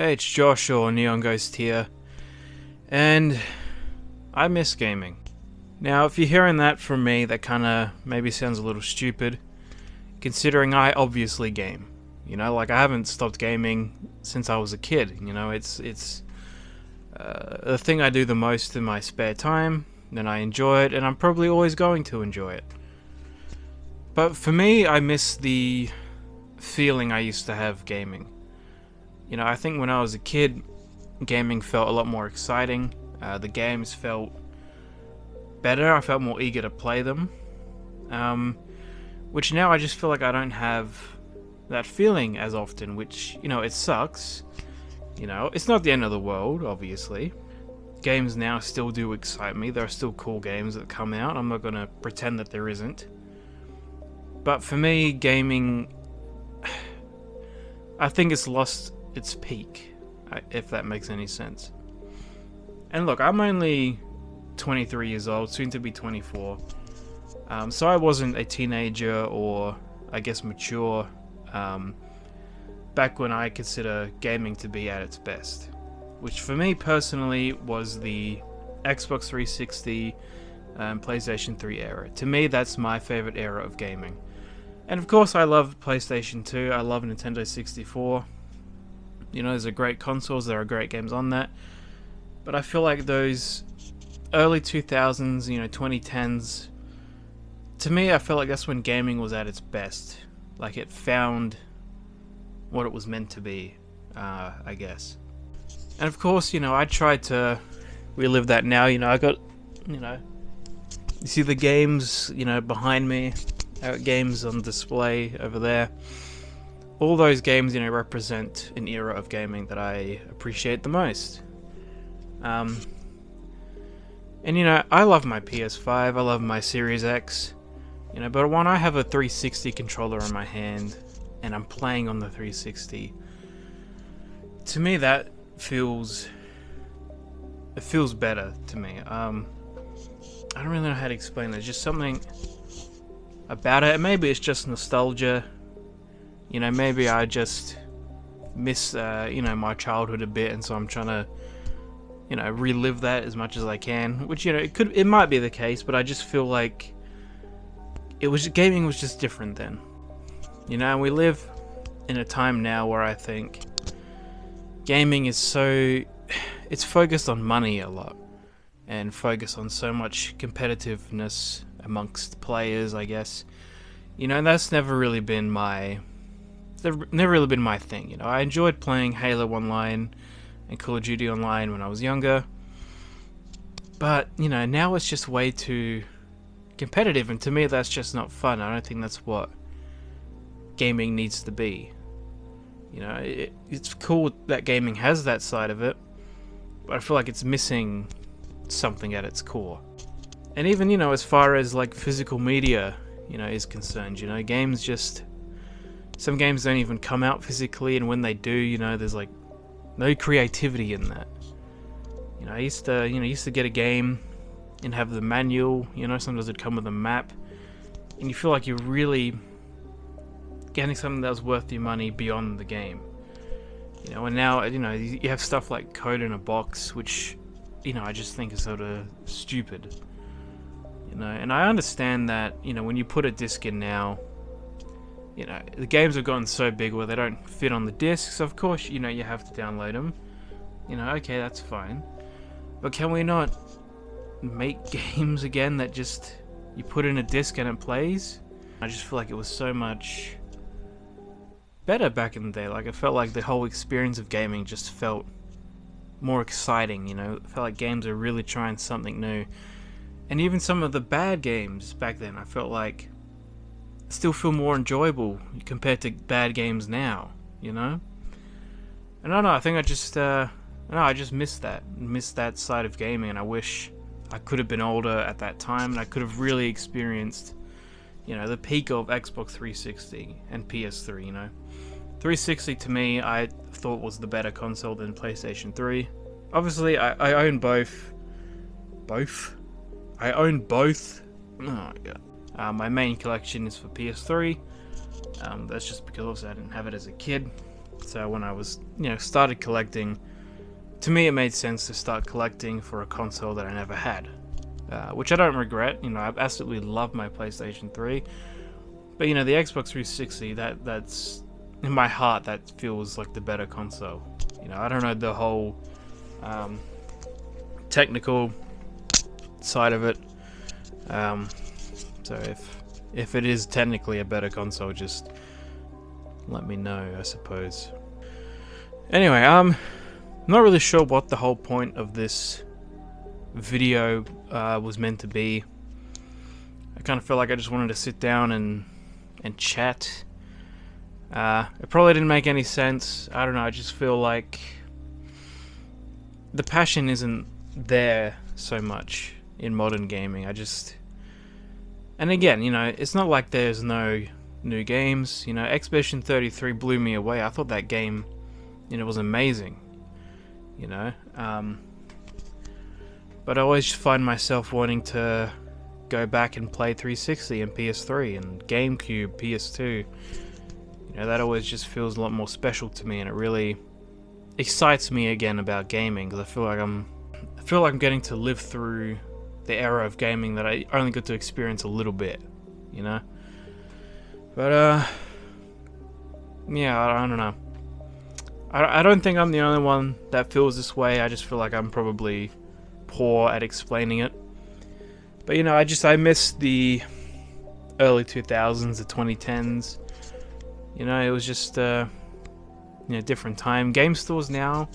Hey, it's Josh or Neon Ghost here, and I miss gaming. Now, if you're hearing that from me, that kinda maybe sounds a little stupid, considering I obviously game. You know, like I haven't stopped gaming since I was a kid. You know, it's the thing I do the most in my spare time, and I enjoy it, and I'm probably always going to enjoy it. But for me, I miss the feeling I used to have gaming. You know, I think when I was a kid, gaming felt a lot more exciting. The games felt better. I felt more eager to play them. Which now I just feel like I don't have that feeling as often, which, you know, it sucks. You know, it's not the end of the world, obviously. Games now still do excite me. There are still cool games that come out. I'm not going to pretend that there isn't. But for me, gaming, I think it's lost its peak, if that makes any sense. And look, I'm only 23 years old, soon to be 24. So I wasn't a teenager or, I guess, mature back when I consider gaming to be at its best. Which for me personally was the Xbox 360 and PlayStation 3 era. To me, that's my favorite era of gaming. And of course, I love PlayStation 2, I love Nintendo 64. You know, those are great consoles, there are great games on that. But I feel like those early 2000s, you know, 2010s, to me, I feel like that's when gaming was at its best. Like, it found what it was meant to be, I guess. And of course, you know, I tried to relive that now. You know, I got, you know, you see the games, you know, behind me. I got games on display over there. All those games, you know, represent an era of gaming that I appreciate the most. And you know, I love my PS5, I love my Series X, you know, but when I have a 360 controller in my hand and I'm playing on the 360, to me that feels better to me. I don't really know how to explain it. Just something about it. Maybe it's just nostalgia. You know, maybe I just miss, you know, my childhood a bit, and so I'm trying to, you know, relive that as much as I can. Which, you know, it might be the case, but I just feel like gaming was just different then. You know, and we live in a time now where I think gaming is it's focused on money a lot, and focused on so much competitiveness amongst players, I guess. You know, and that's never really been my thing. You know, I enjoyed playing Halo Online and Call of Duty Online when I was younger, but you know, now it's just way too competitive, and to me that's just not fun. I don't think that's what gaming needs to be. You know, it's cool that gaming has that side of it, but I feel like it's missing something at its core. And even, you know, as far as like physical media, you know, is concerned, you know, some games don't even come out physically, and when they do, you know, there's like no creativity in that. You know, I used to get a game and have the manual, you know, sometimes it'd come with a map, and you feel like you're really getting something that was worth your money beyond the game. You know, and now, you know, you have stuff like Code in a Box, which, you know, I just think is sort of stupid. You know, and I understand that, you know, when you put a disc in now, you know, the games have gotten so big where they don't fit on the discs. Of course, you know, you have to download them. You know, okay, that's fine. But can we not make games again that just, you put in a disc and it plays? I just feel like it was so much better back in the day. Like, I felt like the whole experience of gaming just felt more exciting, you know? It felt like games are really trying something new. And even some of the bad games back then, I felt like still feel more enjoyable compared to bad games now, you know? And I don't know, I think I just miss that side of gaming, and I wish I could have been older at that time and I could have really experienced, you know, the peak of Xbox 360 and PS3, you know? 360 to me, I thought was the better console than PlayStation 3. Obviously, I own both. I own both. Oh my god. My main collection is for PS3. That's just because also I didn't have it as a kid. So when I was, started collecting, to me it made sense to start collecting for a console that I never had, which I don't regret. I absolutely love my PlayStation 3, but the Xbox 360, that's in my heart, that feels like the better console. I don't know the whole technical side of it. So if it is technically a better console, just let me know, I suppose. Anyway, I'm not really sure what the whole point of this video was meant to be. I kind of feel like I just wanted to sit down and chat. It probably didn't make any sense. I don't know, I just feel like the passion isn't there so much in modern gaming. And again, it's not like there's no new games. Expedition 33 blew me away. I thought that game, was amazing. But I always find myself wanting to go back and play 360 and PS3 and GameCube, PS2. That always just feels a lot more special to me, and it really excites me again about gaming, because I feel like I'm getting to live through the era of gaming that I only got to experience a little bit, But yeah, I don't know. I don't think I'm the only one that feels this way. I just feel like I'm probably poor at explaining it. But I miss the early 2000s, the 2010s. It was just different time. Game stores now,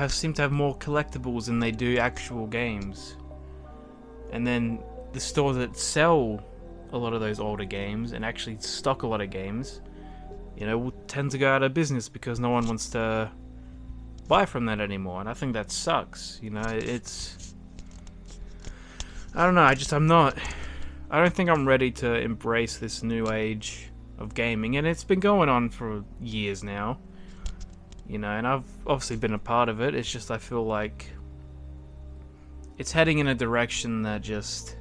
seem to have more collectibles than they do actual games. And then the stores that sell a lot of those older games and actually stock a lot of games, will tend to go out of business because no one wants to buy from that anymore. And I think that sucks. It's, I don't know. I don't think I'm ready to embrace this new age of gaming, and it's been going on for years now. And I've obviously been a part of it. It's just I feel like it's heading in a direction that just,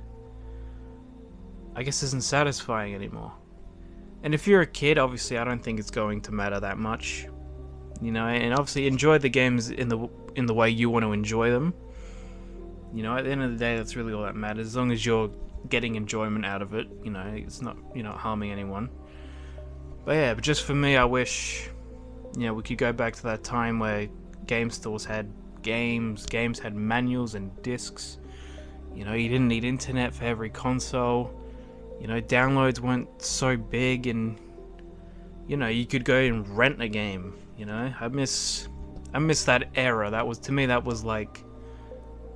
I guess, isn't satisfying anymore. And if you're a kid, obviously I don't think it's going to matter that much. And obviously enjoy the games in the way you want to enjoy them. At the end of the day, that's really all that matters. As long as you're getting enjoyment out of it, it's not, you're not harming anyone. But yeah, but just for me, I wish, we could go back to that time where game stores had games had manuals and discs. You didn't need internet for every console. Downloads weren't so big, and you could go and rent a game. I miss that era. That was, to me, that was like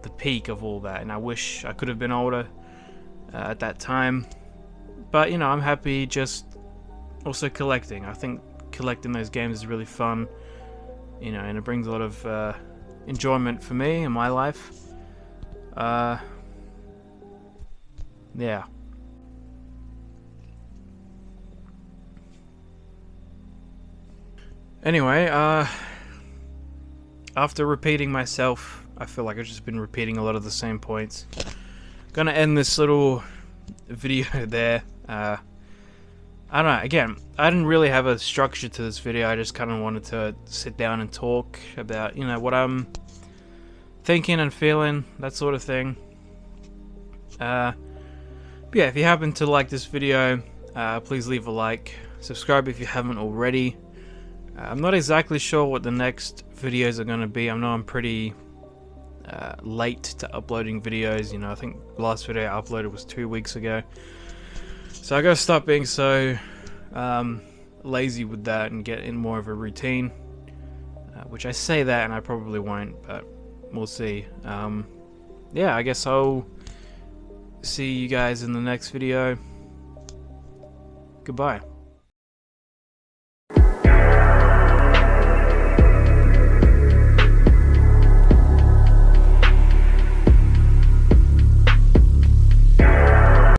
the peak of all that, and I wish I could have been older at that time. But I'm happy just also collecting. I think collecting those games is really fun, and it brings a lot of enjoyment for me in my life. Yeah. Anyway, after repeating myself, I feel like I've just been repeating a lot of the same points. Gonna end this little video there. I don't know, again, I didn't really have a structure to this video. I just kind of wanted to sit down and talk about, what I'm thinking and feeling, that sort of thing. But yeah, if you happen to like this video, please leave a like. Subscribe if you haven't already. I'm not exactly sure what the next videos are going to be. I know I'm pretty late to uploading videos. I think the last video I uploaded was 2 weeks ago. So I gotta stop being so lazy with that and get in more of a routine. Which I say that and I probably won't, but we'll see. Yeah, I guess I'll see you guys in the next video. Goodbye.